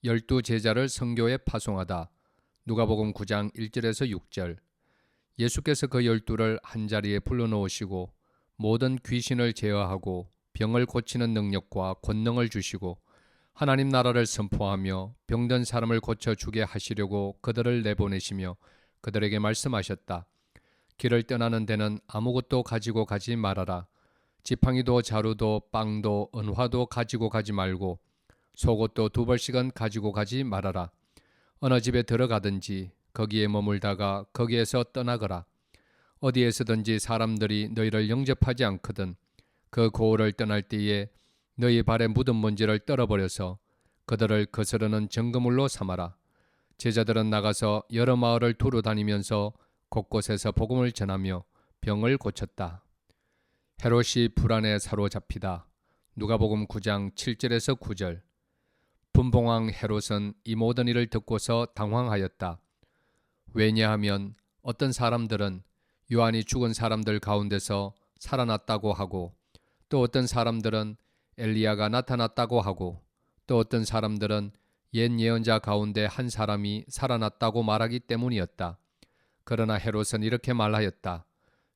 12 제자를 선교에 파송하다. 누가복음 9장 1절에서 6절. 예수께서 그 12를 한자리에 불러놓으시고 모든 귀신을 제어하고 병을 고치는 능력과 권능을 주시고 하나님 나라를 선포하며 병든 사람을 고쳐주게 하시려고 그들을 내보내시며 그들에게 말씀하셨다. 길을 떠나는 데는 아무것도 가지고 가지 말아라. 지팡이도 자루도 빵도 은화도 가지고 가지 말고 속옷도 2벌씩은 가지고 가지 말아라. 어느 집에 들어가든지 거기에 머물다가 거기에서 떠나거라. 어디에서든지 사람들이 너희를 영접하지 않거든 그 고을을 떠날 때에 너희 발에 묻은 먼지를 떨어버려서 그들을 거스르는 증거물로 삼아라. 제자들은 나가서 여러 마을을 두루 다니면서 곳곳에서 복음을 전하며 병을 고쳤다. 헤롯이 불안에 사로잡히다. 누가복음 9장 7절에서 9절. 분봉왕 헤롯은 이 모든 일을 듣고서 당황하였다. 왜냐하면 어떤 사람들은 요한이 죽은 사람들 가운데서 살아났다고 하고 또 어떤 사람들은 엘리야가 나타났다고 하고 또 어떤 사람들은 옛 예언자 가운데 한 사람이 살아났다고 말하기 때문이었다. 그러나 헤롯은 이렇게 말하였다.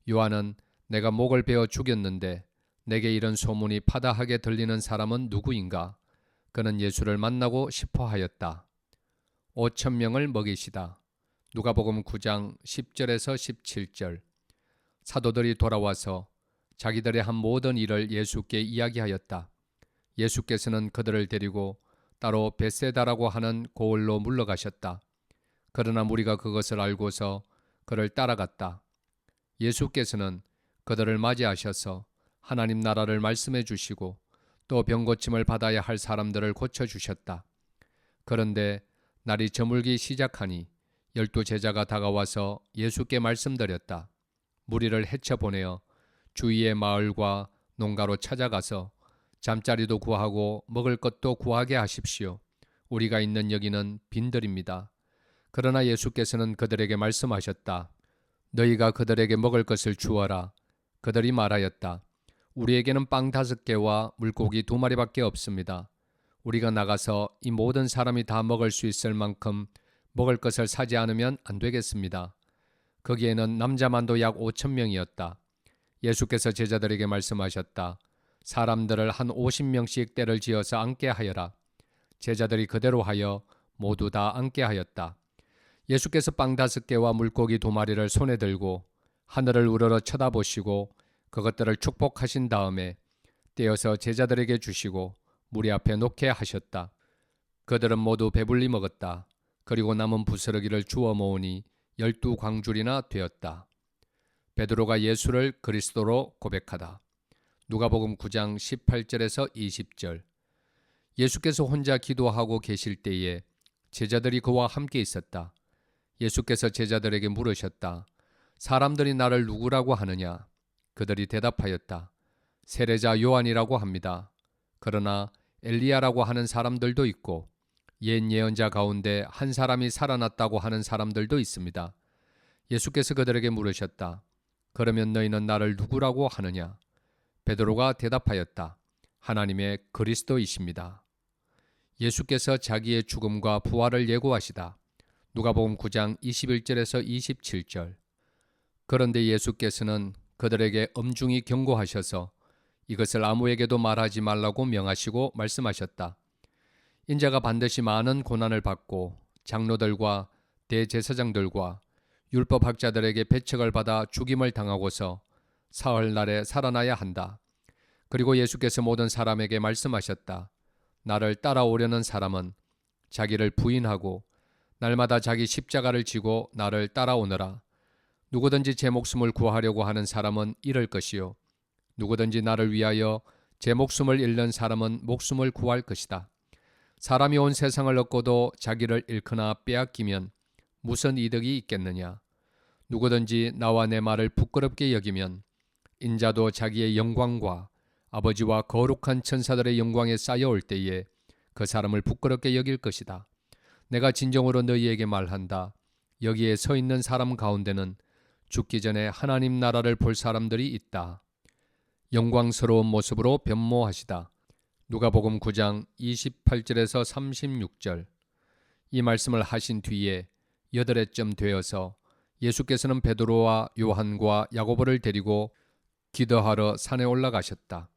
요한은 내가 목을 베어 죽였는데 내게 이런 소문이 파다하게 들리는 사람은 누구인가? 그는 예수를 만나고 싶어 하였다. 5천 명을 먹이시다. 누가복음 9장 10절에서 17절. 사도들이 돌아와서 자기들의 한 모든 일을 예수께 이야기하였다. 예수께서는 그들을 데리고 따로 벳세다라고 하는 고을로 물러가셨다. 그러나 무리가 그것을 알고서 그를 따라갔다. 예수께서는 그들을 맞이하셔서 하나님 나라를 말씀해 주시고 또 병고침을 받아야 할 사람들을 고쳐주셨다. 그런데 날이 저물기 시작하니 12 제자가 다가와서 예수께 말씀드렸다. 무리를 헤쳐보내어 주위의 마을과 농가로 찾아가서 잠자리도 구하고 먹을 것도 구하게 하십시오. 우리가 있는 여기는 빈들입니다. 그러나 예수께서는 그들에게 말씀하셨다. 너희가 그들에게 먹을 것을 주어라. 그들이 말하였다. 우리에게는 빵 5개와 물고기 2마리밖에 없습니다. 우리가 나가서 이 모든 사람이 다 먹을 수 있을 만큼 먹을 것을 사지 않으면 안 되겠습니다. 거기에는 남자만도 약 5천 명이었다. 예수께서 제자들에게 말씀하셨다. 사람들을 한 50명씩 떼를 지어서 앉게 하여라. 제자들이 그대로 하여 모두 다 앉게 하였다. 예수께서 빵 5개와 물고기 2마리를 손에 들고 하늘을 우러러 쳐다보시고 그것들을 축복하신 다음에 떼어서 제자들에게 주시고 무리 앞에 놓게 하셨다. 그들은 모두 배불리 먹었다. 그리고 남은 부스러기를 주워 모으니 12광줄이나 되었다. 베드로가 예수를 그리스도로 고백하다. 누가복음 9장 18절에서 20절. 예수께서 혼자 기도하고 계실 때에 제자들이 그와 함께 있었다. 예수께서 제자들에게 물으셨다. 사람들이 나를 누구라고 하느냐? 그들이 대답하였다. 세례자 요한이라고 합니다. 그러나 엘리야라고 하는 사람들도 있고 옛 예언자 가운데 한 사람이 살아났다고 하는 사람들도 있습니다. 예수께서 그들에게 물으셨다. 그러면 너희는 나를 누구라고 하느냐? 베드로가 대답하였다. 하나님의 그리스도이십니다. 예수께서 자기의 죽음과 부활을 예고하시다. 누가복음 9장 21절에서 27절. 그런데 예수께서는 그들에게 엄중히 경고하셔서 이것을 아무에게도 말하지 말라고 명하시고 말씀하셨다. 인자가 반드시 많은 고난을 받고 장로들과 대제사장들과 율법학자들에게 배척을 받아 죽임을 당하고서 사흘날에 살아나야 한다. 그리고 예수께서 모든 사람에게 말씀하셨다. 나를 따라오려는 사람은 자기를 부인하고 날마다 자기 십자가를 지고 나를 따라오너라. 누구든지 제 목숨을 구하려고 하는 사람은 잃을 것이요 누구든지 나를 위하여 제 목숨을 잃는 사람은 목숨을 구할 것이다. 사람이 온 세상을 얻고도 자기를 잃거나 빼앗기면 무슨 이득이 있겠느냐? 누구든지 나와 내 말을 부끄럽게 여기면 인자도 자기의 영광과 아버지와 거룩한 천사들의 영광에 쌓여올 때에 그 사람을 부끄럽게 여길 것이다. 내가 진정으로 너희에게 말한다. 여기에 서 있는 사람 가운데는 죽기 전에 하나님 나라를 볼 사람들이 있다. 영광스러운 모습으로 변모하시다. 누가복음 9장 28절에서 36절. 이 말씀을 하신 뒤에 8해쯤 되어서 예수께서는 베드로와 요한과 야고보를 데리고 기도하러 산에 올라가셨다.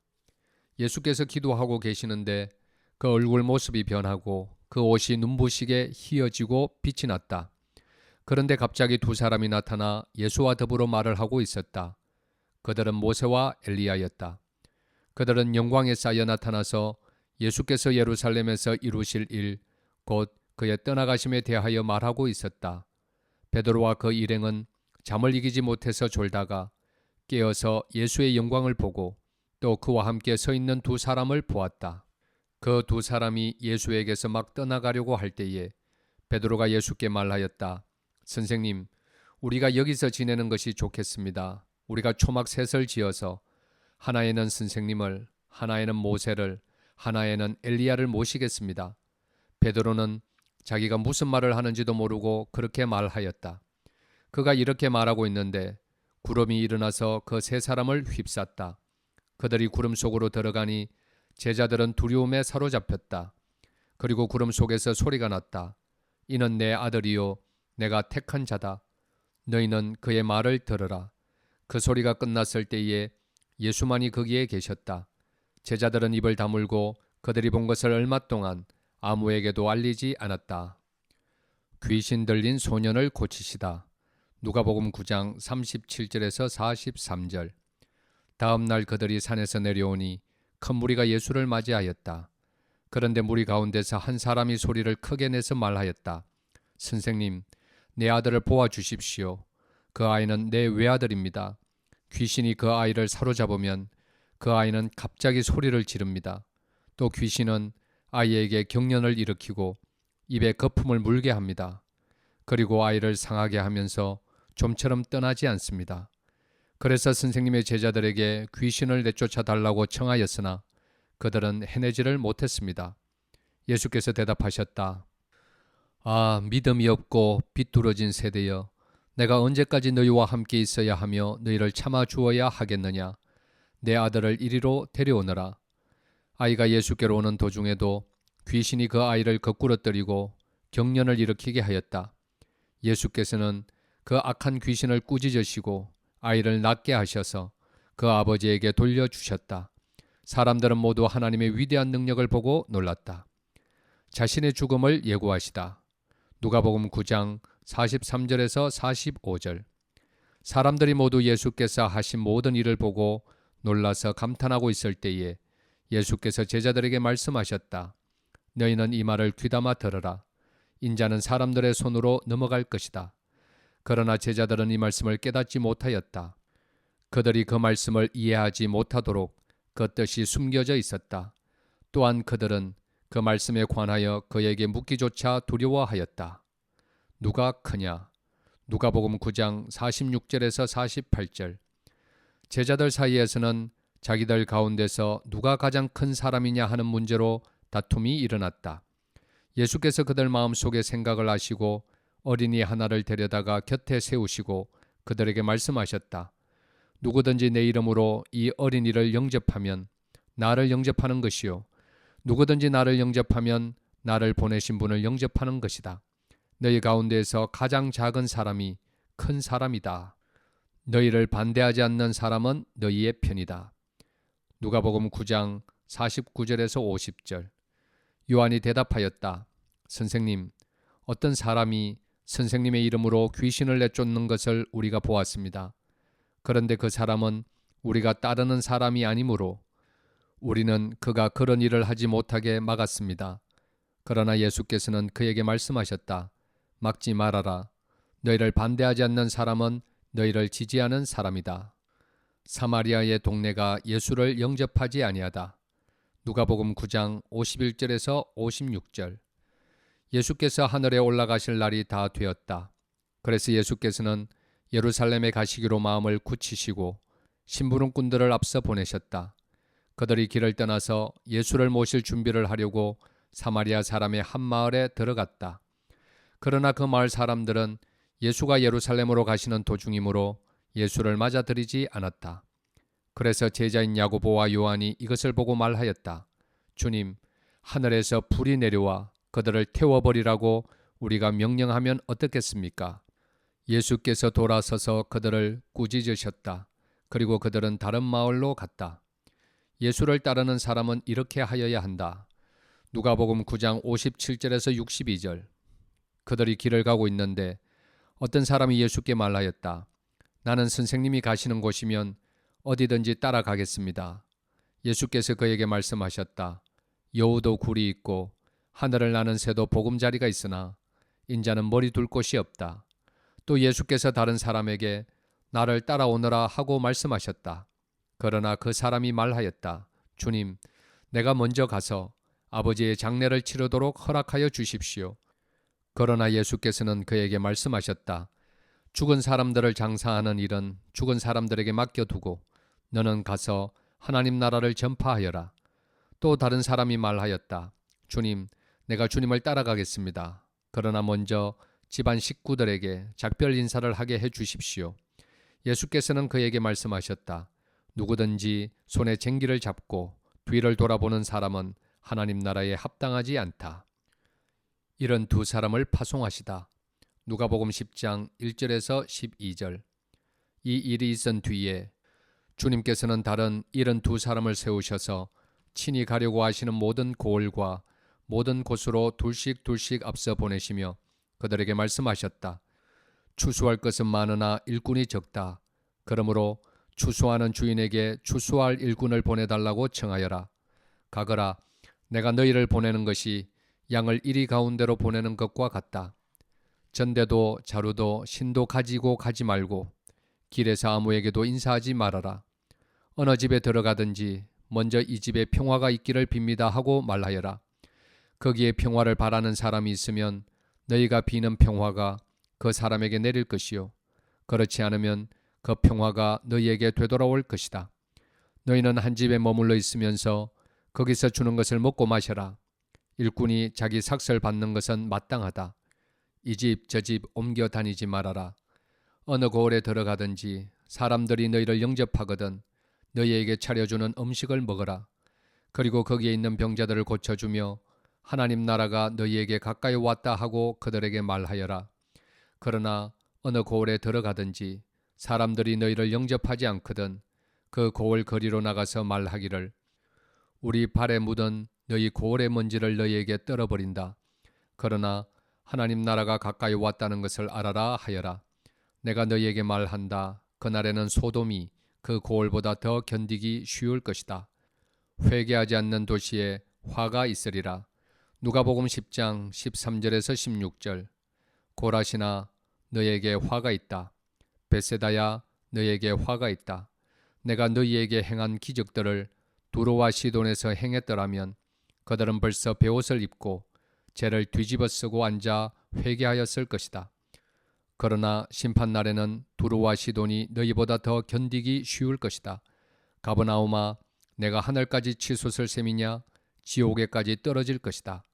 예수께서 기도하고 계시는데 그 얼굴 모습이 변하고 그 옷이 눈부시게 희어지고 빛이 났다. 그런데 갑자기 두 사람이 나타나 예수와 더불어 말을 하고 있었다. 그들은 모세와 엘리야였다. 그들은 영광에 쌓여 나타나서 예수께서 예루살렘에서 이루실 일, 곧 그의 떠나가심에 대하여 말하고 있었다. 베드로와 그 일행은 잠을 이기지 못해서 졸다가 깨어서 예수의 영광을 보고 또 그와 함께 서 있는 두 사람을 보았다. 그 두 사람이 예수에게서 막 떠나가려고 할 때에 베드로가 예수께 말하였다. 선생님, 우리가 여기서 지내는 것이 좋겠습니다. 우리가 초막 셋을 지어서 하나에는 선생님을, 하나에는 모세를, 하나에는 엘리야를 모시겠습니다. 베드로는 자기가 무슨 말을 하는지도 모르고 그렇게 말하였다. 그가 이렇게 말하고 있는데 구름이 일어나서 그 세 사람을 휩쌌다. 그들이 구름 속으로 들어가니 제자들은 두려움에 사로잡혔다. 그리고 구름 속에서 소리가 났다. 이는 내 아들이요 내가 택한 자다. 너희는 그의 말을 들으라. 그 소리가 끝났을 때에 예수만이 거기에 계셨다. 제자들은 입을 다물고 그들이 본 것을 얼마 동안 아무에게도 알리지 않았다. 귀신 들린 소년을 고치시다. 누가복음 9장 37절에서 43절. 다음 날 그들이 산에서 내려오니 큰 무리가 예수를 맞이하였다. 그런데 무리 가운데서 한 사람이 소리를 크게 내서 말하였다. 선생님, 내 아들을 보아주십시오. 그 아이는 내 외아들입니다. 귀신이 그 아이를 사로잡으면 그 아이는 갑자기 소리를 지릅니다. 또 귀신은 아이에게 경련을 일으키고 입에 거품을 물게 합니다. 그리고 아이를 상하게 하면서 좀처럼 떠나지 않습니다. 그래서 선생님의 제자들에게 귀신을 내쫓아 달라고 청하였으나 그들은 해내지를 못했습니다. 예수께서 대답하셨다. 아, 믿음이 없고 비뚤어진 세대여, 내가 언제까지 너희와 함께 있어야 하며 너희를 참아 주어야 하겠느냐. 내 아들을 이리로 데려오너라. 아이가 예수께로 오는 도중에도 귀신이 그 아이를 거꾸로 때리고 경련을 일으키게 하였다. 예수께서는 그 악한 귀신을 꾸짖으시고 아이를 낫게 하셔서 그 아버지에게 돌려주셨다. 사람들은 모두 하나님의 위대한 능력을 보고 놀랐다. 자신의 죽음을 예고하시다. 누가복음 9장 43절에서 45절. 사람들이 모두 예수께서 하신 모든 일을 보고 놀라서 감탄하고 있을 때에 예수께서 제자들에게 말씀하셨다. 너희는 이 말을 귀담아 들으라. 인자는 사람들의 손으로 넘어갈 것이다. 그러나 제자들은 이 말씀을 깨닫지 못하였다. 그들이 그 말씀을 이해하지 못하도록 그 뜻이 숨겨져 있었다. 또한 그들은 그 말씀에 관하여 그에게 묻기조차 두려워하였다. 누가 크냐? 누가복음 9장 46절에서 48절. 제자들 사이에서는 자기들 가운데서 누가 가장 큰 사람이냐 하는 문제로 다툼이 일어났다. 예수께서 그들 마음속의 생각을 아시고 어린이 하나를 데려다가 곁에 세우시고 그들에게 말씀하셨다. 누구든지 내 이름으로 이 어린이를 영접하면 나를 영접하는 것이요. 누구든지 나를 영접하면 나를 보내신 분을 영접하는 것이다. 너희 가운데에서 가장 작은 사람이 큰 사람이다. 너희를 반대하지 않는 사람은 너희의 편이다. 누가복음 9장 49절에서 50절. 요한이 대답하였다. 선생님, 어떤 사람이 선생님의 이름으로 귀신을 내쫓는 것을 우리가 보았습니다. 그런데 그 사람은 우리가 따르는 사람이 아니므로 우리는 그가 그런 일을 하지 못하게 막았습니다. 그러나 예수께서는 그에게 말씀하셨다. 막지 말아라. 너희를 반대하지 않는 사람은 너희를 지지하는 사람이다. 사마리아의 동네가 예수를 영접하지 아니하다. 누가복음 9장 51절에서 56절. 예수께서 하늘에 올라가실 날이 다 되었다. 그래서 예수께서는 예루살렘에 가시기로 마음을 굳히시고 심부름꾼들을 앞서 보내셨다. 그들이 길을 떠나서 예수를 모실 준비를 하려고 사마리아 사람의 한 마을에 들어갔다. 그러나 그 마을 사람들은 예수가 예루살렘으로 가시는 도중이므로 예수를 맞아들이지 않았다. 그래서 제자인 야고보와 요한이 이것을 보고 말하였다. 주님, 하늘에서 불이 내려와 그들을 태워버리라고 우리가 명령하면 어떻겠습니까? 예수께서 돌아서서 그들을 꾸짖으셨다. 그리고 그들은 다른 마을로 갔다. 예수를 따르는 사람은 이렇게 하여야 한다. 누가복음 9장 57절에서 62절. 그들이 길을 가고 있는데 어떤 사람이 예수께 말하였다. 나는 선생님이 가시는 곳이면 어디든지 따라가겠습니다. 예수께서 그에게 말씀하셨다. 여우도 굴이 있고 하늘을 나는 새도 보금자리가 있으나 인자는 머리 둘 곳이 없다. 또 예수께서 다른 사람에게 나를 따라오너라 하고 말씀하셨다. 그러나 그 사람이 말하였다. 주님, 내가 먼저 가서 아버지의 장례를 치르도록 허락하여 주십시오. 그러나 예수께서는 그에게 말씀하셨다. 죽은 사람들을 장사하는 일은 죽은 사람들에게 맡겨두고 너는 가서 하나님 나라를 전파하여라. 또 다른 사람이 말하였다. 주님, 내가 주님을 따라가겠습니다. 그러나 먼저 집안 식구들에게 작별 인사를 하게 해 주십시오. 예수께서는 그에게 말씀하셨다. 누구든지 손에 쟁기를 잡고 뒤를 돌아보는 사람은 하나님 나라에 합당하지 않다. 이런 두 사람을 파송하시다. 누가복음 10장 1절에서 12절. 이 일이 있은 뒤에 주님께서는 다른 72사람을 세우셔서 친히 가려고 하시는 모든 고을과 모든 곳으로 둘씩 앞서 보내시며 그들에게 말씀하셨다. 추수할 것은 많으나 일꾼이 적다. 그러므로 추수하는 주인에게 추수할 일꾼을 보내달라고 청하여라. 가거라. 내가 너희를 보내는 것이 양을 이리 가운데로 보내는 것과 같다. 전대도 자루도 신도 가지고 가지 말고 길에서 아무에게도 인사하지 말아라. 어느 집에 들어가든지 먼저 이 집에 평화가 있기를 빕니다 하고 말하여라. 거기에 평화를 바라는 사람이 있으면 너희가 비는 평화가 그 사람에게 내릴 것이요. 그렇지 않으면 그 평화가 너희에게 되돌아올 것이다. 너희는 한 집에 머물러 있으면서 거기서 주는 것을 먹고 마셔라. 일꾼이 자기 삭설 받는 것은 마땅하다. 이 집 저 집 옮겨 다니지 말아라. 어느 고을에 들어가든지 사람들이 너희를 영접하거든 너희에게 차려주는 음식을 먹어라. 그리고 거기에 있는 병자들을 고쳐주며 하나님 나라가 너희에게 가까이 왔다 하고 그들에게 말하여라. 그러나 어느 고을에 들어가든지 사람들이 너희를 영접하지 않거든 그 고을 거리로 나가서 말하기를 우리 발에 묻은 너희 고을의 먼지를 너희에게 떨어버린다. 그러나 하나님 나라가 가까이 왔다는 것을 알아라 하여라. 내가 너희에게 말한다. 그날에는 소돔이 그 고을보다 더 견디기 쉬울 것이다. 회개하지 않는 도시에 화가 있으리라. 누가복음 10장 13절에서 16절. 고라시나 너희에게 화가 있다. 벳세다야 너희에게 화가 있다. 내가 너희에게 행한 기적들을 두로와 시돈에서 행했더라면 그들은 벌써 베옷을 입고 죄를 뒤집어 쓰고 앉아 회개하였을 것이다. 그러나 심판날에는 두로와 시돈이 너희보다 더 견디기 쉬울 것이다. 가버나움아 내가 하늘까지 치솟을 셈이냐 지옥에까지 떨어질 것이다.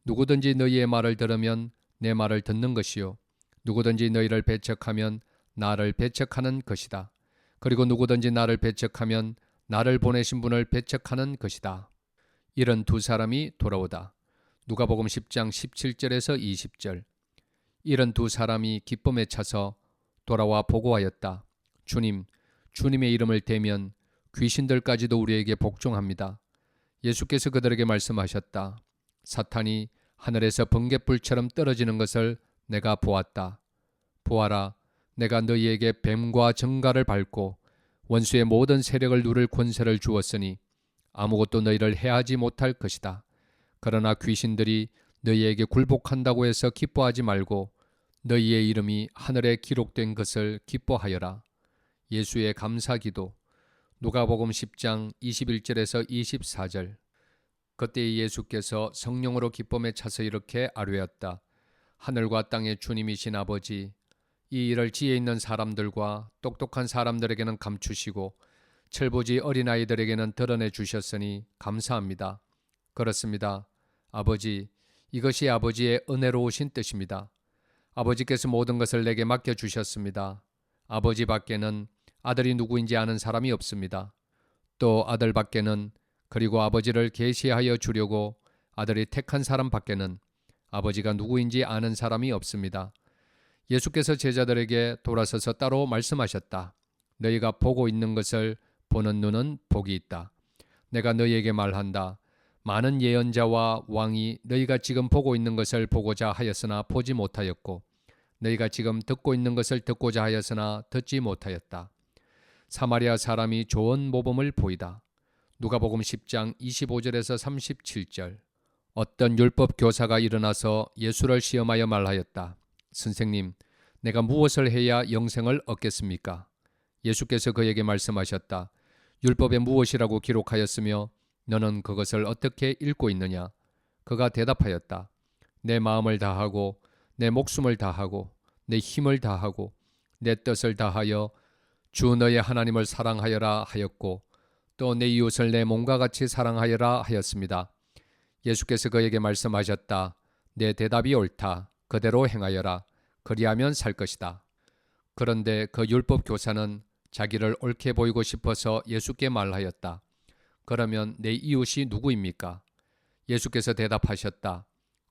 누구든지 너희의 말을 들으면 내 말을 듣는 것이요 누구든지 너희를 배척하면 나를 배척하는 것이다. 그리고 누구든지 나를 배척하면 나를 보내신 분을 배척하는 것이다. 이런 두 사람이 돌아오다. 누가복음 10장 17절에서 20절. 이런 두 사람이 기쁨에 차서 돌아와 보고하였다. 주님, 주님의 이름을 대면 귀신들까지도 우리에게 복종합니다. 예수께서 그들에게 말씀하셨다. 사탄이 하늘에서 번갯불처럼 떨어지는 것을 내가 보았다. 보아라, 내가 너희에게 뱀과 정갈을 밟고 원수의 모든 세력을 누를 권세를 주었으니 아무것도 너희를 해하지 못할 것이다. 그러나 귀신들이 너희에게 굴복한다고 해서 기뻐하지 말고 너희의 이름이 하늘에 기록된 것을 기뻐하여라. 예수의 감사기도. 누가복음 10장 21절에서 24절. 그때 예수께서 성령으로 기쁨에 차서 이렇게 아뢰었다. 하늘과 땅의 주님이신 아버지, 이 일을 지혜 있는 사람들과 똑똑한 사람들에게는 감추시고 철부지 어린아이들에게는 드러내 주셨으니 감사합니다. 그렇습니다. 아버지, 이것이 아버지의 은혜로우신 뜻입니다. 아버지께서 모든 것을 내게 맡겨주셨습니다. 아버지 밖에는 아들이 누구인지 아는 사람이 없습니다. 또 아들 밖에는 그리고 아버지를 계시하여 주려고 아들이 택한 사람 밖에는 아버지가 누구인지 아는 사람이 없습니다. 예수께서 제자들에게 돌아서서 따로 말씀하셨다. 너희가 보고 있는 것을 보는 눈은 복이 있다. 내가 너희에게 말한다. 많은 예언자와 왕이 너희가 지금 보고 있는 것을 보고자 하였으나 보지 못하였고 너희가 지금 듣고 있는 것을 듣고자 하였으나 듣지 못하였다. 사마리아 사람이 좋은 모범을 보이다. 누가복음 10장 25절에서 37절. 어떤 율법 교사가 일어나서 예수를 시험하여 말하였다. 선생님, 내가 무엇을 해야 영생을 얻겠습니까? 예수께서 그에게 말씀하셨다. 율법에 무엇이라고 기록하였으며 너는 그것을 어떻게 읽고 있느냐? 그가 대답하였다. 내 마음을 다하고 내 목숨을 다하고 내 힘을 다하고 내 뜻을 다하여 주 너의 하나님을 사랑하여라 하였고 또 내 이웃을 내 몸과 같이 사랑하여라 하였습니다. 예수께서 그에게 말씀하셨다. 내 대답이 옳다. 그대로 행하여라. 그리하면 살 것이다. 그런데 그 율법 교사는 자기를 옳게 보이고 싶어서 예수께 말하였다. 그러면 내 이웃이 누구입니까? 예수께서 대답하셨다.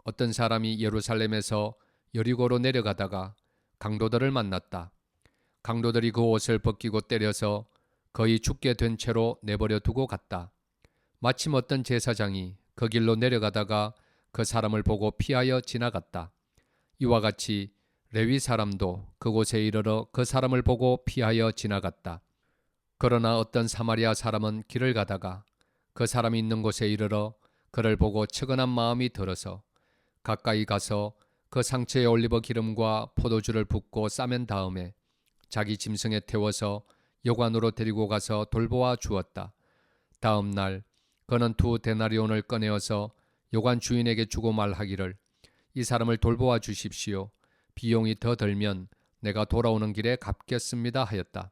어떤 사람이 예루살렘에서 여리고로 내려가다가 강도들을 만났다. 강도들이 그 옷을 벗기고 때려서 거의 죽게 된 채로 내버려 두고 갔다. 마침 어떤 제사장이 그 길로 내려가다가 그 사람을 보고 피하여 지나갔다. 이와 같이 레위 사람도 그곳에 이르러 그 사람을 보고 피하여 지나갔다. 그러나 어떤 사마리아 사람은 길을 가다가 그 사람이 있는 곳에 이르러 그를 보고 측은한 마음이 들어서 가까이 가서 그 상처에 올리브 기름과 포도주를 붓고 싸맨 다음에 자기 짐승에 태워서 여관으로 데리고 가서 돌보아 주었다. 다음 날 그는 2데나리온을 꺼내어서 여관 주인에게 주고 말하기를 이 사람을 돌보아 주십시오. 비용이 더 들면 내가 돌아오는 길에 갚겠습니다 하였다.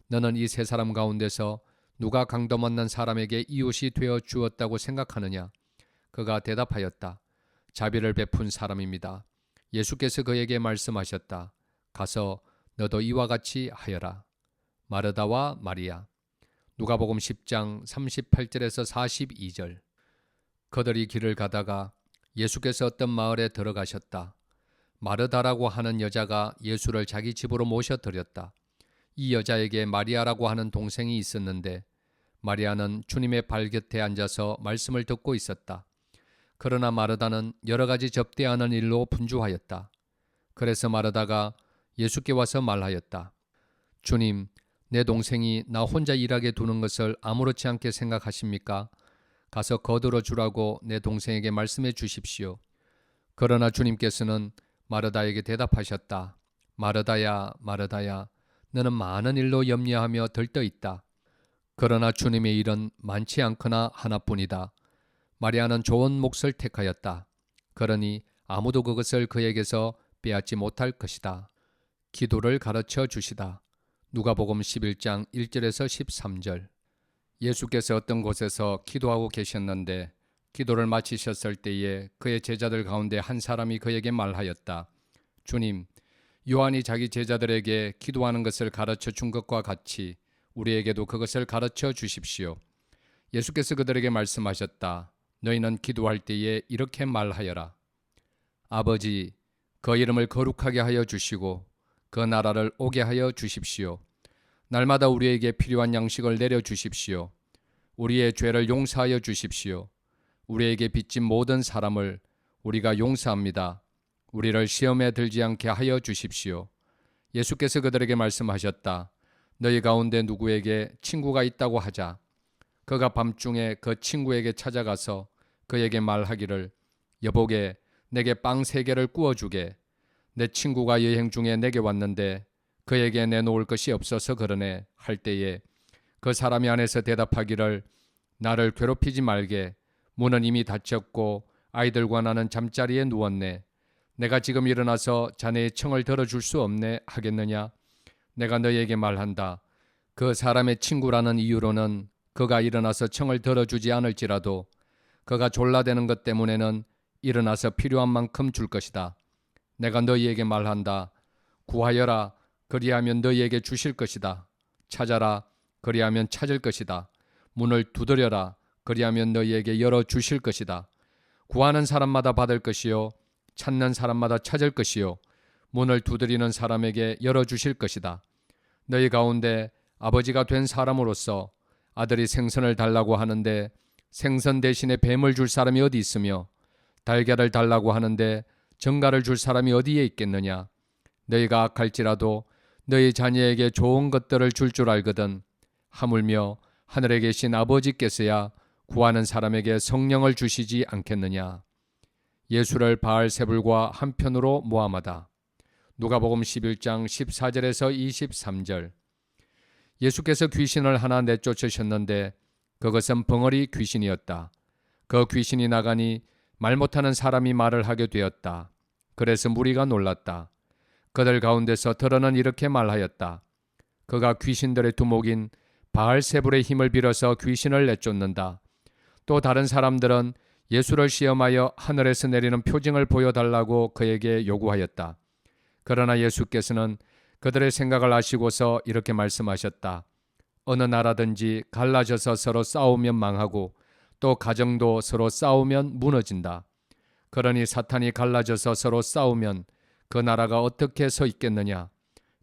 너는 이 세 사람 가운데서 누가 강도 만난 사람에게 이웃이 되어 주었다고 생각하느냐? 그가 대답하였다. 자비를 베푼 사람입니다. 예수께서 그에게 말씀하셨다. 가서 너도 이와 같이 하여라. 마르다와 마리아. 누가복음 10장 38절에서 42절. 그들이 길을 가다가 예수께서 어떤 마을에 들어가셨다. 마르다라고 하는 여자가 예수를 자기 집으로 모셔드렸다. 이 여자에게 마리아라고 하는 동생이 있었는데 마리아는 주님의 발 곁에 앉아서 말씀을 듣고 있었다. 그러나 마르다는 여러 가지 접대하는 일로 분주하였다. 그래서 마르다가 예수께 와서 말하였다. 주님, 내 동생이 나 혼자 일하게 두는 것을 아무렇지 않게 생각하십니까? 가서 거들어 주라고 내 동생에게 말씀해 주십시오. 그러나 주님께서는 마르다에게 대답하셨다. 마르다야, 마르다야, 너는 많은 일로 염려하며 들떠 있다. 그러나 주님의 일은 많지 않거나 하나뿐이다. 마리아는 좋은 몫을 택하였다. 그러니 아무도 그것을 그에게서 빼앗지 못할 것이다. 기도를 가르쳐 주시다. 누가복음 11장 1절에서 13절. 예수께서 어떤 곳에서 기도하고 계셨는데 기도를 마치셨을 때에 그의 제자들 가운데 한 사람이 그에게 말하였다. 주님, 요한이 자기 제자들에게 기도하는 것을 가르쳐 준 것과 같이 우리에게도 그것을 가르쳐 주십시오. 예수께서 그들에게 말씀하셨다. 너희는 기도할 때에 이렇게 말하여라. 아버지, 그 이름을 거룩하게 하여 주시고 그 나라를 오게 하여 주십시오. 날마다 우리에게 필요한 양식을 내려 주십시오. 우리의 죄를 용서하여 주십시오. 우리에게 빚진 모든 사람을 우리가 용서합니다. 우리를 시험에 들지 않게 하여 주십시오. 예수께서 그들에게 말씀하셨다. 너희 가운데 누구에게 친구가 있다고 하자. 그가 밤중에 그 친구에게 찾아가서 그에게 말하기를 여보게 내게 빵 3개를 구워주게. 내 친구가 여행 중에 내게 왔는데 그에게 내놓을 것이 없어서 그러네 할 때에 그 사람이 안에서 대답하기를 나를 괴롭히지 말게. 문은 이미 닫혔고 아이들과 나는 잠자리에 누웠네. 내가 지금 일어나서 자네의 청을 들어줄 수 없네 하겠느냐? 내가 너희에게 말한다. 그 사람의 친구라는 이유로는 그가 일어나서 청을 들어주지 않을지라도 그가 졸라대는 것 때문에는 일어나서 필요한 만큼 줄 것이다. 내가 너희에게 말한다. 구하여라. 그리하면 너희에게 주실 것이다. 찾아라. 그리하면 찾을 것이다. 문을 두드려라. 그리하면 너희에게 열어주실 것이다. 구하는 사람마다 받을 것이요 찾는 사람마다 찾을 것이요 문을 두드리는 사람에게 열어주실 것이다. 너희 가운데 아버지가 된 사람으로서 아들이 생선을 달라고 하는데 생선 대신에 뱀을 줄 사람이 어디 있으며 달걀을 달라고 하는데 정갈을 줄 사람이 어디에 있겠느냐. 너희가 악할지라도 너희 자녀에게 좋은 것들을 줄 알거든 하물며 하늘에 계신 아버지께서야 구하는 사람에게 성령을 주시지 않겠느냐. 예수를 바알세불과 한편으로 모함하다. 누가복음 11장 14절에서 23절. 예수께서 귀신을 하나 내쫓으셨는데 그것은 벙어리 귀신이었다. 그 귀신이 나가니 말 못하는 사람이 말을 하게 되었다. 그래서 무리가 놀랐다. 그들 가운데서 더러는 이렇게 말하였다. 그가 귀신들의 두목인 바알세불의 힘을 빌어서 귀신을 내쫓는다. 또 다른 사람들은 예수를 시험하여 하늘에서 내리는 표징을 보여달라고 그에게 요구하였다. 그러나 예수께서는 그들의 생각을 아시고서 이렇게 말씀하셨다. 어느 나라든지 갈라져서 서로 싸우면 망하고 또 가정도 서로 싸우면 무너진다. 그러니 사탄이 갈라져서 서로 싸우면 그 나라가 어떻게 서 있겠느냐.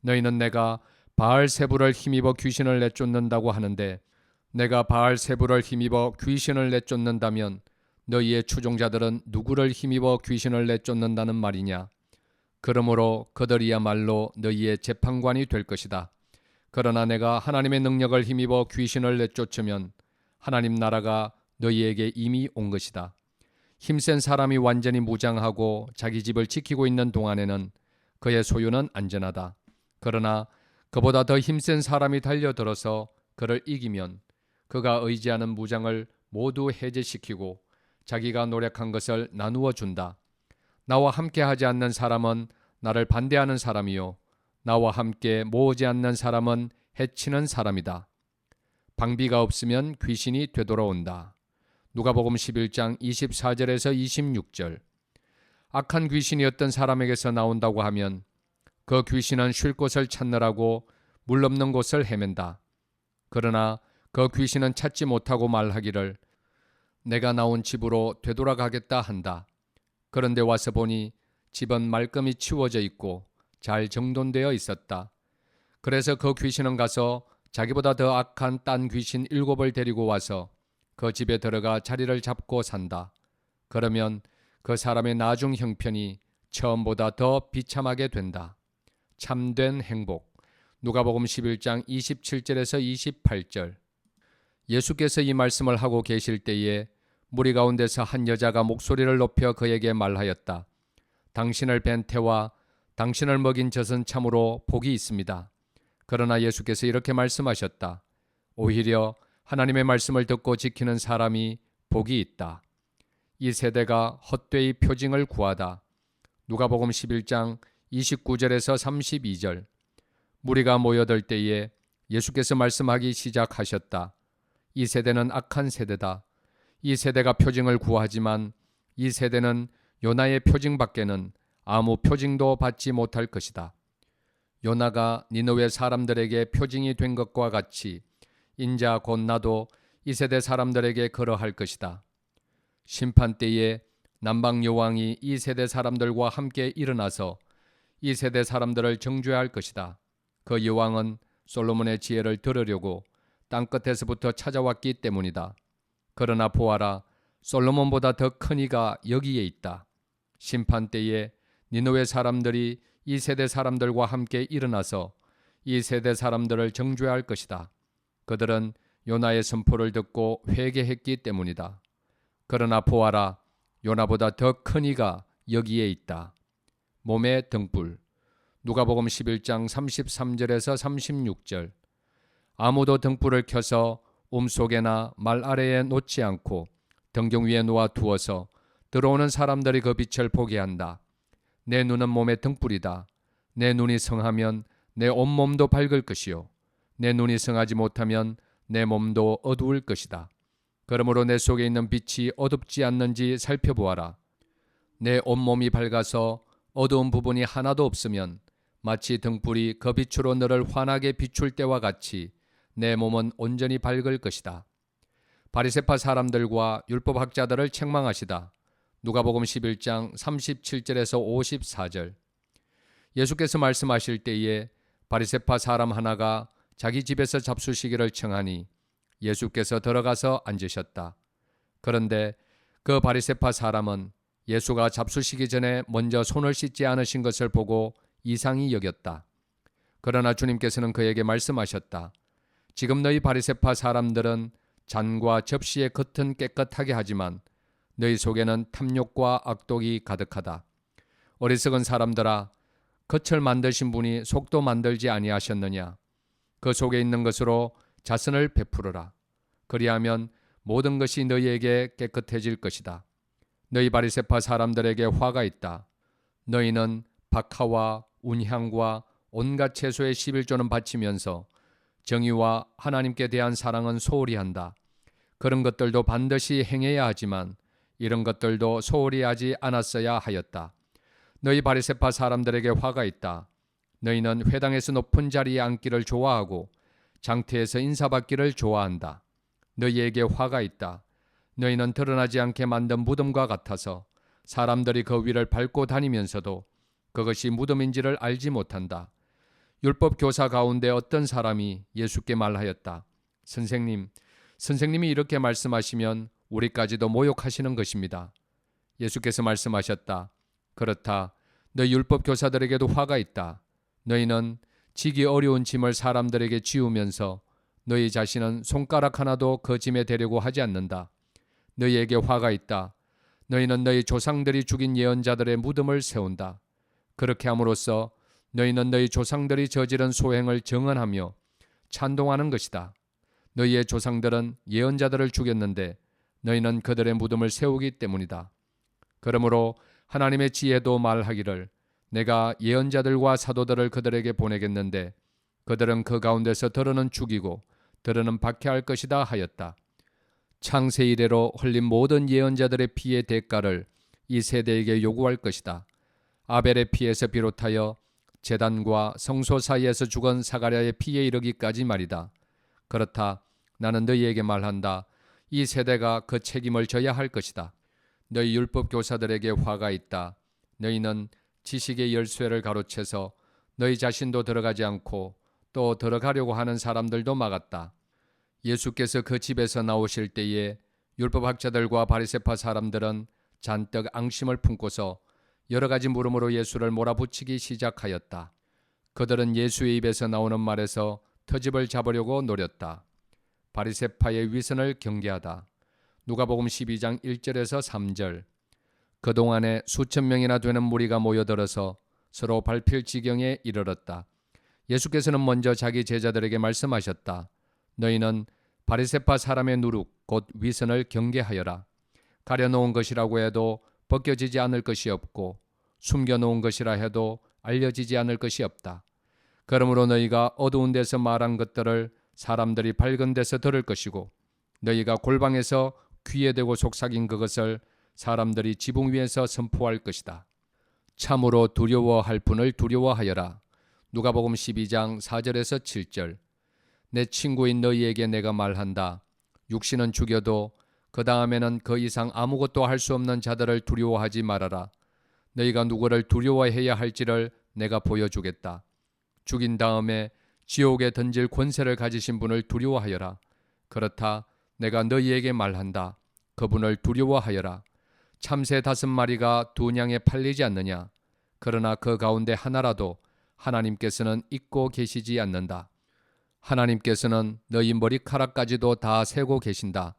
너희는 내가 바알세불을 힘입어 귀신을 내쫓는다고 하는데 내가 바알세불을 힘입어 귀신을 내쫓는다면 너희의 추종자들은 누구를 힘입어 귀신을 내쫓는다는 말이냐. 그러므로 그들이야말로 너희의 재판관이 될 것이다. 그러나 내가 하나님의 능력을 힘입어 귀신을 내쫓으면 하나님 나라가 너희에게 이미 온 것이다. 힘센 사람이 완전히 무장하고 자기 집을 지키고 있는 동안에는 그의 소유는 안전하다. 그러나 그보다 더 힘센 사람이 달려들어서 그를 이기면 그가 의지하는 무장을 모두 해제시키고 자기가 노력한 것을 나누어 준다. 나와 함께 하지 않는 사람은 나를 반대하는 사람이요 나와 함께 모으지 않는 사람은 해치는 사람이다. 방비가 없으면 귀신이 되돌아온다. 누가복음 11장 24절에서 26절. 악한 귀신이 어떤 사람에게서 나온다고 하면 그 귀신은 쉴 곳을 찾느라고 물 없는 곳을 헤맨다. 그러나 그 귀신은 찾지 못하고 말하기를 내가 나온 집으로 되돌아가겠다 한다. 그런데 와서 보니 집은 말끔히 치워져 있고 잘 정돈되어 있었다. 그래서 그 귀신은 가서 자기보다 더 악한 딴 귀신 7을 데리고 와서 그 집에 들어가 자리를 잡고 산다. 그러면 그 사람의 나중 형편이 처음보다 더 비참하게 된다. 참된 행복. 누가복음 11장 27절에서 28절. 예수께서 이 말씀을 하고 계실 때에 무리 가운데서 한 여자가 목소리를 높여 그에게 말하였다. 당신을 뵌 태와 당신을 먹인 젖은 참으로 복이 있습니다. 그러나 예수께서 이렇게 말씀하셨다. 오히려 하나님의 말씀을 듣고 지키는 사람이 복이 있다. 이 세대가 헛되이 표징을 구하다. 누가복음 11장 29절에서 32절. 무리가 모여들 때에 예수께서 말씀하기 시작하셨다. 이 세대는 악한 세대다. 이 세대가 표징을 구하지만 이 세대는 요나의 표징밖에는 아무 표징도 받지 못할 것이다. 요나가 니느웨 사람들에게 표징이 된 것과 같이 인자 곧 나도 이 세대 사람들에게 그러할 것이다. 심판 때에 남방 여왕이 이 세대 사람들과 함께 일어나서 이 세대 사람들을 정죄할 것이다. 그 여왕은 솔로몬의 지혜를 들으려고 땅끝에서부터 찾아왔기 때문이다. 그러나 보아라, 솔로몬보다 더 큰 이가 여기에 있다. 심판 때에 니느웨 사람들이 이 세대 사람들과 함께 일어나서 이 세대 사람들을 정죄할 것이다. 그들은 요나의 선포를 듣고 회개했기 때문이다. 그러나 보아라, 요나보다 더 큰 이가 여기에 있다. 몸의 등불. 누가복음 11장 33절에서 36절. 아무도 등불을 켜서 속에나 말 아래에 놓지 않고 등경 위에 놓아 두어서 들어오는 사람들이 그 빛을 보게 한다. 내 눈은 몸의 등불이다. 내 눈이 성하면 내 온몸도 밝을 것이요 내 눈이 성하지 못하면 내 몸도 어두울 것이다. 그러므로 내 속에 있는 빛이 어둡지 않는지 살펴보아라. 내 온몸이 밝아서 어두운 부분이 하나도 없으면 마치 등불이 그 빛으로 너를 환하게 비출 때와 같이 내 몸은 온전히 밝을 것이다. 바리새파 사람들과 율법학자들을 책망하시다. 누가복음 11장 37절에서 54절. 예수께서 말씀하실 때에 바리새파 사람 하나가 자기 집에서 잡수시기를 청하니 예수께서 들어가서 앉으셨다. 그런데 그 바리새파 사람은 예수가 잡수시기 전에 먼저 손을 씻지 않으신 것을 보고 이상히 여겼다. 그러나 주님께서는 그에게 말씀하셨다. 지금 너희 바리새파 사람들은 잔과 접시의 겉은 깨끗하게 하지만 너희 속에는 탐욕과 악독이 가득하다. 어리석은 사람들아, 겉을 만드신 분이 속도 만들지 아니하셨느냐? 그 속에 있는 것으로 자선을 베풀어라. 그리하면 모든 것이 너희에게 깨끗해질 것이다. 너희 바리새파 사람들에게 화가 있다. 너희는 박하와 운향과 온갖 채소의 11조는 바치면서 정의와 하나님께 대한 사랑은 소홀히 한다. 그런 것들도 반드시 행해야 하지만 이런 것들도 소홀히 하지 않았어야 하였다. 너희 바리새파 사람들에게 화가 있다. 너희는 회당에서 높은 자리에 앉기를 좋아하고 장태에서 인사받기를 좋아한다. 너희에게 화가 있다. 너희는 드러나지 않게 만든 무덤과 같아서 사람들이 그 위를 밟고 다니면서도 그것이 무덤인지를 알지 못한다. 율법 교사 가운데 어떤 사람이 예수께 말하였다. 선생님이 이렇게 말씀하시면 우리까지도 모욕하시는 것입니다. 예수께서 말씀하셨다. 그렇다. 너희 율법 교사들에게도 화가 있다. 너희는 지기 어려운 짐을 사람들에게 지우면서 너희 자신은 손가락 하나도 그 짐에 대려고 하지 않는다. 너희에게 화가 있다. 너희는 너희 조상들이 죽인 예언자들의 무덤을 세운다. 그렇게 함으로써 너희는 너희 조상들이 저지른 소행을 정언하며 찬동하는 것이다. 너희의 조상들은 예언자들을 죽였는데 너희는 그들의 무덤을 세우기 때문이다. 그러므로 하나님의 지혜도 말하기를 내가 예언자들과 사도들을 그들에게 보내겠는데 그들은 그 가운데서 더러는 죽이고 더러는 박해할 것이다 하였다. 창세 이래로 흘린 모든 예언자들의 피의 대가를 이 세대에게 요구할 것이다. 아벨의 피에서 비롯하여 제단과 성소 사이에서 죽은 사가랴의 피에 이르기까지 말이다. 그렇다. 나는 너희에게 말한다. 이 세대가 그 책임을 져야 할 것이다. 너희 율법 교사들에게 화가 있다. 너희는 지식의 열쇠를 가로채서 너희 자신도 들어가지 않고 또 들어가려고 하는 사람들도 막았다. 예수께서 그 집에서 나오실 때에 율법학자들과 바리새파 사람들은 잔뜩 앙심을 품고서 여러 가지 물음으로 예수를 몰아붙이기 시작하였다. 그들은 예수의 입에서 나오는 말에서 터집을 잡으려고 노렸다. 바리새파의 위선을 경계하다. 누가복음 12장 1절에서 3절. 그동안에 수천 명이나 되는 무리가 모여들어서 서로 밟힐 지경에 이르렀다. 예수께서는 먼저 자기 제자들에게 말씀하셨다. 너희는 바리새파 사람의 누룩 곧 위선을 경계하여라. 가려놓은 것이라고 해도 벗겨지지 않을 것이 없고 숨겨놓은 것이라 해도 알려지지 않을 것이 없다. 그러므로 너희가 어두운 데서 말한 것들을 사람들이 밝은 데서 들을 것이고 너희가 골방에서 귀에 대고 속삭인 그것을 사람들이 지붕 위에서 선포할 것이다. 참으로 두려워할 분을 두려워하여라. 누가복음 12장 4절에서 7절. 내 친구인 너희에게 내가 말한다. 육신은 죽여도 그 다음에는 그 이상 아무것도 할 수 없는 자들을 두려워하지 말아라. 너희가 누구를 두려워해야 할지를 내가 보여주겠다. 죽인 다음에 지옥에 던질 권세를 가지신 분을 두려워하여라. 그렇다. 내가 너희에게 말한다. 그분을 두려워하여라. 참새 5마리가 2냥에 팔리지 않느냐. 그러나 그 가운데 하나라도 하나님께서는 잊고 계시지 않는다. 하나님께서는 너희 머리카락까지도 다 세고 계신다.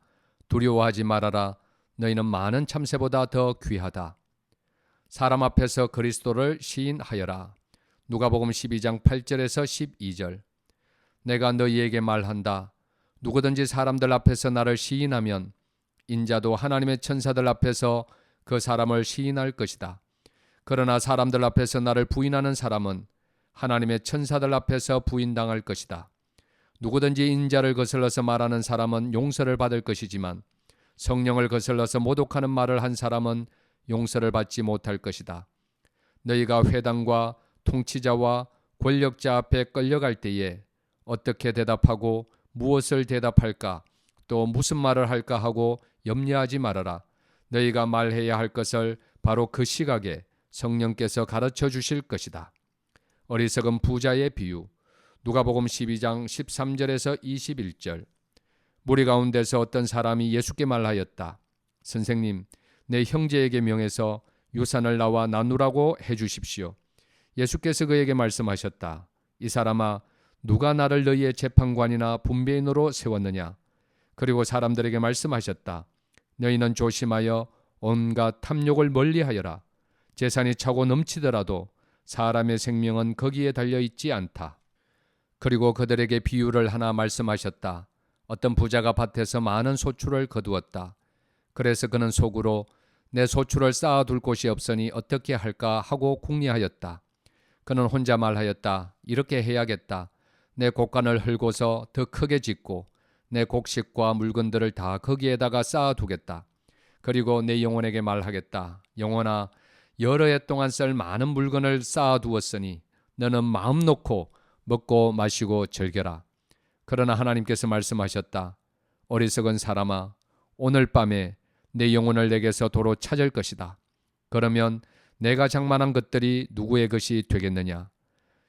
두려워하지 말아라. 너희는 많은 참새보다 더 귀하다. 사람 앞에서 그리스도를 시인하여라. 누가복음 12장 8절에서 12절. 내가 너희에게 말한다. 누구든지 사람들 앞에서 나를 시인하면 인자도 하나님의 천사들 앞에서 그 사람을 시인할 것이다. 그러나 사람들 앞에서 나를 부인하는 사람은 하나님의 천사들 앞에서 부인당할 것이다. 누구든지 인자를 거슬러서 말하는 사람은 용서를 받을 것이지만 성령을 거슬러서 모독하는 말을 한 사람은 용서를 받지 못할 것이다. 너희가 회당과 통치자와 권력자 앞에 끌려갈 때에 어떻게 대답하고 무엇을 대답할까? 또 무슨 말을 할까 하고 염려하지 말아라. 너희가 말해야 할 것을 바로 그 시각에 성령께서 가르쳐 주실 것이다. 어리석은 부자의 비유. 누가복음 12장 13절에서 21절. 무리 가운데서 어떤 사람이 예수께 말하였다. 선생님, 내 형제에게 명해서 유산을 나와 나누라고 해주십시오. 예수께서 그에게 말씀하셨다. 이 사람아, 누가 나를 너희의 재판관이나 분배인으로 세웠느냐? 그리고 사람들에게 말씀하셨다. 너희는 조심하여 온갖 탐욕을 멀리하여라. 재산이 차고 넘치더라도 사람의 생명은 거기에 달려있지 않다. 그리고 그들에게 비유를 하나 말씀하셨다. 어떤 부자가 밭에서 많은 소출을 거두었다. 그래서 그는 속으로 내 소출을 쌓아둘 곳이 없으니 어떻게 할까 하고 궁리하였다. 그는 혼자 말하였다. 이렇게 해야겠다. 내 곡간을 헐고서 더 크게 짓고 내 곡식과 물건들을 다 거기에다가 쌓아두겠다. 그리고 내 영혼에게 말하겠다. 영혼아, 여러 해 동안 쓸 많은 물건을 쌓아두었으니 너는 마음 놓고 먹고 마시고 즐겨라. 그러나 하나님께서 말씀하셨다. 어리석은 사람아, 오늘 밤에 내 영혼을 내게서 도로 찾을 것이다. 그러면 내가 장만한 것들이 누구의 것이 되겠느냐?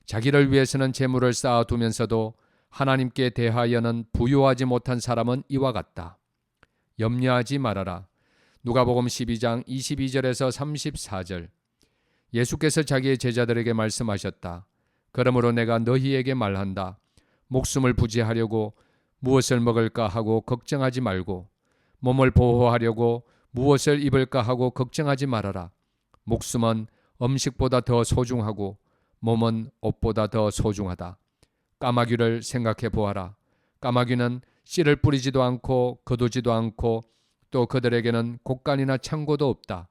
자기를 위해서는 재물을 쌓아두면서도 하나님께 대하여는 부유하지 못한 사람은 이와 같다. 염려하지 말아라. 누가복음 12장 22절에서 34절. 예수께서 자기의 제자들에게 말씀하셨다. 그러므로 내가 너희에게 말한다. 목숨을 부지하려고 무엇을 먹을까 하고 걱정하지 말고 몸을 보호하려고 무엇을 입을까 하고 걱정하지 말아라. 목숨은 음식보다 더 소중하고 몸은 옷보다 더 소중하다. 까마귀를 생각해 보아라. 까마귀는 씨를 뿌리지도 않고 거두지도 않고 또 그들에게는 곡간이나 창고도 없다.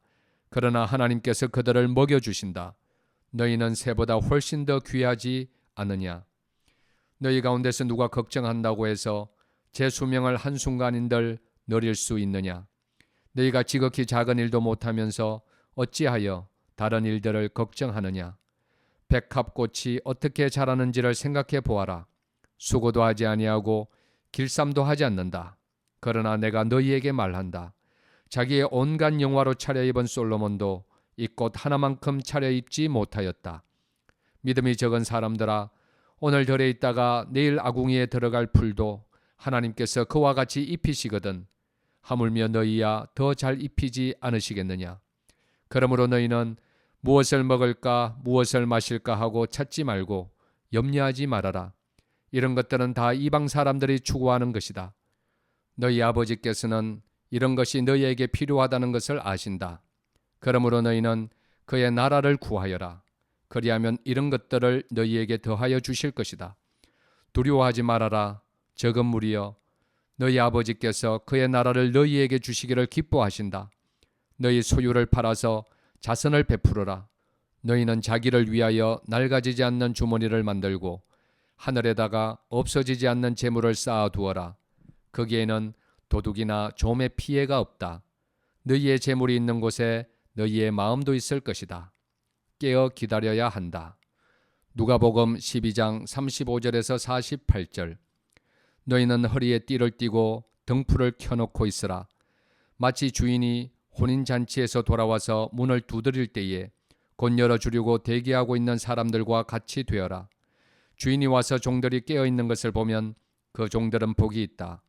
그러나 하나님께서 그들을 먹여주신다. 너희는 새보다 훨씬 더 귀하지 않으냐? 너희 가운데서 누가 걱정한다고 해서 제 수명을 한순간인들 늘릴 수 있느냐? 너희가 지극히 작은 일도 못하면서 어찌하여 다른 일들을 걱정하느냐? 백합꽃이 어떻게 자라는지를 생각해 보아라. 수고도 하지 아니하고 길쌈도 하지 않는다. 그러나 내가 너희에게 말한다. 자기의 온갖 영화로 차려입은 솔로몬도 이 꽃 하나만큼 차려입지 못하였다. 믿음이 적은 사람들아, 오늘 들에 있다가 내일 아궁이에 들어갈 풀도 하나님께서 그와 같이 입히시거든 하물며 너희야 더 잘 입히지 않으시겠느냐? 그러므로 너희는 무엇을 먹을까 무엇을 마실까 하고 찾지 말고 염려하지 말아라. 이런 것들은 다 이방 사람들이 추구하는 것이다. 너희 아버지께서는 이런 것이 너희에게 필요하다는 것을 아신다. 그러므로 너희는 그의 나라를 구하여라. 그리하면 이런 것들을 너희에게 더하여 주실 것이다. 두려워하지 말아라. 적은 무리여, 너희 아버지께서 그의 나라를 너희에게 주시기를 기뻐하신다. 너희 소유를 팔아서 자선을 베풀어라. 너희는 자기를 위하여 낡아지지 않는 주머니를 만들고 하늘에다가 없어지지 않는 재물을 쌓아두어라. 거기에는 도둑이나 좀의 피해가 없다. 너희의 재물이 있는 곳에 너희의 마음도 있을 것이다. 깨어 기다려야 한다. 누가복음 12장 35절에서 48절. 너희는 허리에 띠를 띠고 등불을 켜놓고 있으라. 마치 주인이 혼인잔치에서 돌아와서 문을 두드릴 때에 곧 열어주려고 대기하고 있는 사람들과 같이 되어라. 주인이 와서 종들이 깨어있는 것을 보면 그 종들은 복이 있다.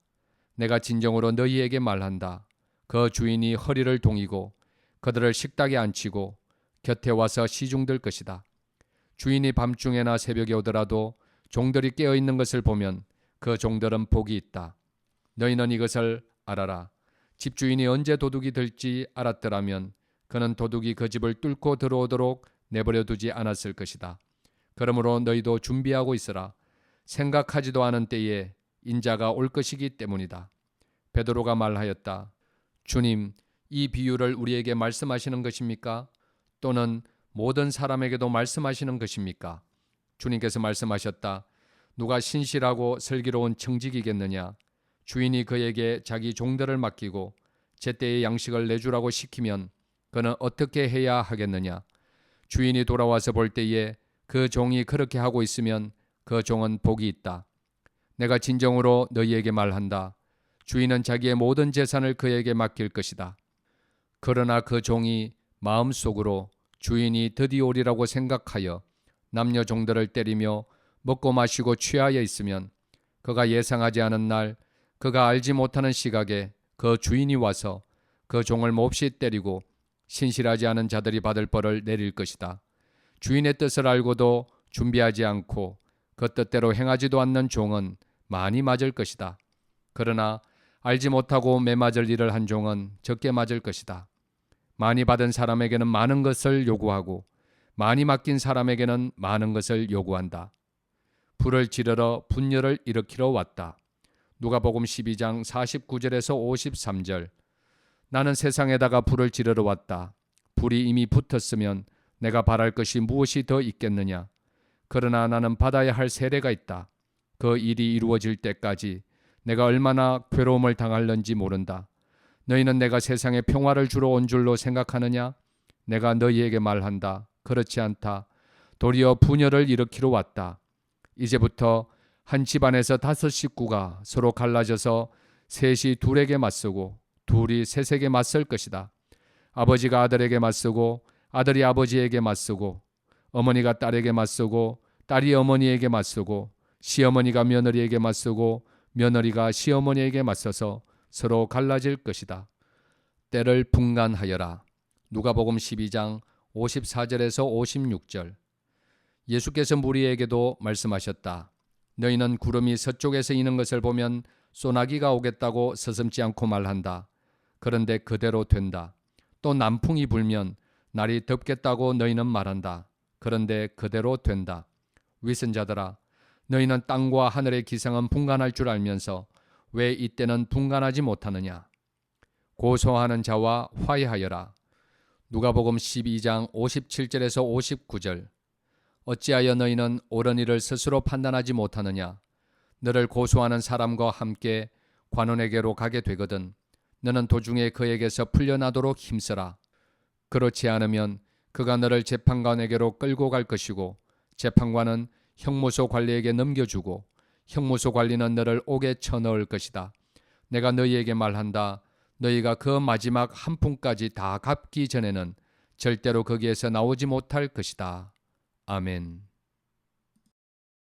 내가 진정으로 너희에게 말한다. 그 주인이 허리를 동이고 그들을 식탁에 앉히고 곁에 와서 시중들 것이다. 주인이 밤중에나 새벽에 오더라도 종들이 깨어있는 것을 보면 그 종들은 복이 있다. 너희는 이것을 알아라. 집주인이 언제 도둑이 들지 알았더라면 그는 도둑이 그 집을 뚫고 들어오도록 내버려 두지 않았을 것이다. 그러므로 너희도 준비하고 있으라. 생각하지도 않은 때에 인자가 올 것이기 때문이다. 베드로가 말하였다. 주님, 이 비유를 우리에게 말씀하시는 것입니까? 또는 모든 사람에게도 말씀하시는 것입니까? 주님께서 말씀하셨다. 누가 신실하고 슬기로운 청직이겠느냐? 주인이 그에게 자기 종들을 맡기고 제때의 양식을 내주라고 시키면 그는 어떻게 해야 하겠느냐? 주인이 돌아와서 볼 때에 그 종이 그렇게 하고 있으면 그 종은 복이 있다. 내가 진정으로 너희에게 말한다. 주인은 자기의 모든 재산을 그에게 맡길 것이다. 그러나 그 종이 마음속으로 주인이 드디어 오리라고 생각하여 남녀 종들을 때리며 먹고 마시고 취하여 있으면 그가 예상하지 않은 날 그가 알지 못하는 시각에 그 주인이 와서 그 종을 몹시 때리고 신실하지 않은 자들이 받을 벌을 내릴 것이다. 주인의 뜻을 알고도 준비하지 않고 그 뜻대로 행하지도 않는 종은 많이 맞을 것이다. 그러나 알지 못하고 매맞을 일을 한 종은 적게 맞을 것이다. 많이 받은 사람에게는 많은 것을 요구하고 많이 맡긴 사람에게는 많은 것을 요구한다. 불을 지르러 분열을 일으키러 왔다. 누가복음 12장 49절에서 53절. 나는 세상에다가 불을 지르러 왔다. 불이 이미 붙었으면 내가 바랄 것이 무엇이 더 있겠느냐. 그러나 나는 받아야 할 세례가 있다. 그 일이 이루어질 때까지 내가 얼마나 괴로움을 당할는지 모른다. 너희는 내가 세상에 평화를 주러 온 줄로 생각하느냐? 내가 너희에게 말한다. 그렇지 않다. 도리어 분열을 일으키러 왔다. 이제부터 한 집안에서 5 식구가 서로 갈라져서 셋이 둘에게 맞서고 둘이 셋에게 맞설 것이다. 아버지가 아들에게 맞서고 아들이 아버지에게 맞서고 어머니가 딸에게 맞서고 딸이 어머니에게 맞서고 시어머니가 며느리에게 맞서고 며느리가 시어머니에게 맞서서 서로 갈라질 것이다. 때를 분간하여라. 누가복음 12장 54절에서 56절. 예수께서 무리에게도 말씀하셨다. 너희는 구름이 서쪽에서 이는 것을 보면 소나기가 오겠다고 서슴지 않고 말한다. 그런데 그대로 된다. 또 남풍이 불면 날이 덥겠다고 너희는 말한다. 그런데 그대로 된다. 위선자들아, 너희는 땅과 하늘의 기상은 분간할 줄 알면서 왜 이때는 분간하지 못하느냐. 고소하는 자와 화해하여라. 누가복음 12장 57절에서 59절. 어찌하여 너희는 옳은 일을 스스로 판단하지 못하느냐. 너를 고소하는 사람과 함께 관원에게로 가게 되거든 너는 도중에 그에게서 풀려나도록 힘쓰라. 그렇지 않으면 그가 너를 재판관에게로 끌고 갈 것이고 재판관은 형무소 관리에게 넘겨주고 형무소 관리는 너를 옥에 쳐넣을 것이다. 내가 너희에게 말한다. 너희가 그 마지막 한 푼까지 다 갚기 전에는 절대로 거기에서 나오지 못할 것이다. 아멘.